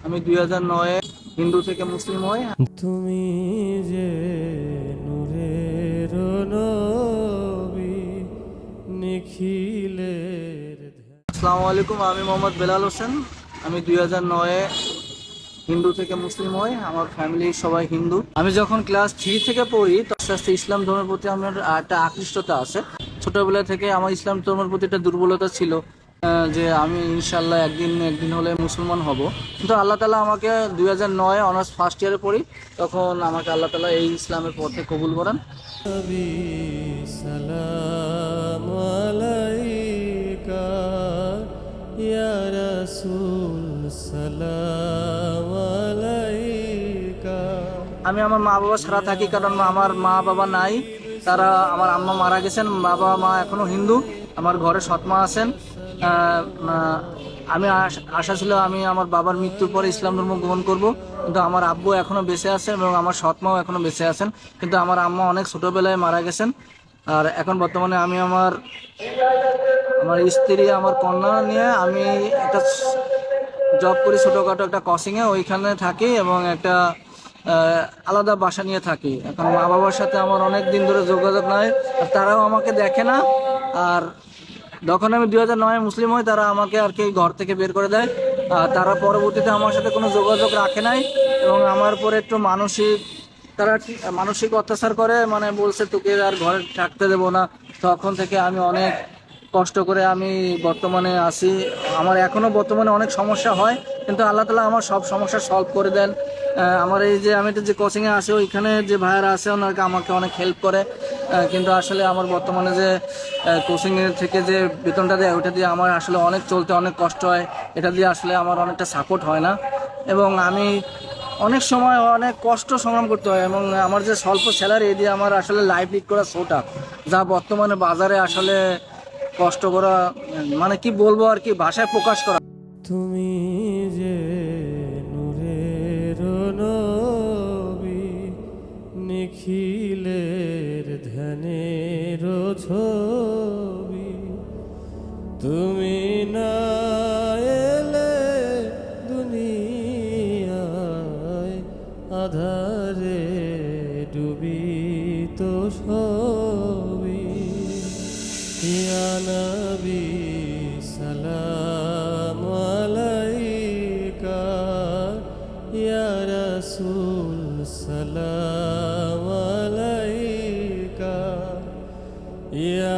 আমি 2009-এ হিন্দু থেকে মুসলিম হই। তুমি যে নূরের নবী নিখিলের আসসালামু আলাইকুম, আমি মোহাম্মদ বেলাল হোসেন। আমি 2009-এ হিন্দু থেকে মুসলিম হই। আমার ফ্যামিলি সবাই হিন্দু। আমি যখন ক্লাস 3 থেকে পড়ি তো আস্তে আস্তে ইসলাম ধর্মের প্রতি আমার একটা আকৃষ্টতা আছে। ছোটবেলা থেকে আমার ইসলাম ধর্মের প্রতি একটা দুর্বলতা ছিল, যে আমি ইনশাল্লাহ একদিন একদিন হলে মুসলমান হব। কিন্তু আল্লাহ তালা আমাকে 2009-এ অনার্স ফার্স্ট ইয়ারে পড়ি, তখন আমাকে আল্লাহ তালা এই ইসলামের পথে কবুল করেন। নবী সালাম আলাইকা ইয়া রাসূল সালাম আলাইকা। আমি আমার মা বাবা ছাড়া থাকি, কারণ আমার মা বাবা নাই। তারা, আমার আম্মা মারা গেছেন, বাবা মা এখনো হিন্দু। আমার ঘরে সৎ মা আছেন। আমি আশা ছিল আমি আমার বাবার মৃত্যুর পরে ইসলাম ধর্ম গ্রহণ করব, কিন্তু আমার আব্বু এখনো বেঁচে আছেন এবং আমার সৎ মাও এখনো বেঁচে আছেন। কিন্তু আমার আম্মা অনেক ছোটবেলায় মারা গেছেন। আর এখন বর্তমানে আমি আমার আমার স্ত্রী, আমার কন্যা নিয়ে আমি একটা জব করি, ছোটোখাটো একটা কোচিংয়ে, ওইখানে থাকি এবং একটা আলাদা বাসা নিয়ে থাকি। এখন মা বাবার সাথে আমার অনেক দিন ধরে যোগাযোগ নাই, আর তারাও আমাকে দেখে না। আর যখন আমি 2009-এ মুসলিম হই, তারা আমাকে আর কি ঘর থেকে বের করে দেয়। আর তারা পরবর্তীতে আমার সাথে কোনো যোগাযোগ রাখে নাই এবং আমার পরে একটু তারা মানসিক অত্যাচার করে, মানে বলছে তোকে আর ঘরে থাকতে দেবো না। তখন থেকে আমি অনেক কষ্ট করে আমি বর্তমানে আছি। আমার এখনো বর্তমানে অনেক সমস্যা হয়, কিন্তু আল্লাহ তালা আমার সব সমস্যা সলভ করে দেন। আমার এই যে আমি যে কোচিংয়ে আছি, ওইখানে যে ভাইয়ারা আছে ওনাকে আমাকে অনেক হেল্প করে। কিন্তু আসলে আমার বর্তমানে যে কোচিংয়ের থেকে যে বেতনটা দেয়, ওইটা দিয়ে আমার আসলে অনেক চলতে অনেক কষ্ট হয়। এটা দিয়ে আসলে আমার অনেকটা সাপোর্ট হয় না এবং আমি অনেক সময় অনেক কষ্ট সংগ্রাম করতে হয় এবং আমার যে স্বল্প স্যালারি দিয়ে আমার আসলে লাইফ লিড করা সোটা, যা বর্তমানে বাজারে আসলে কষ্ট করা, মানে কি বলবো আর কি, ভাষায় প্রকাশ করা। তুমি যে নূরের নবী নিখিলের ধ্যানের ছবি, তুমি না এলে দুনিয়ায় আধারে ডুবিত সবই। ইয়া নবী সালাম আলাইকা ইয়া রাসূল সালাম আলাইকা ইয়া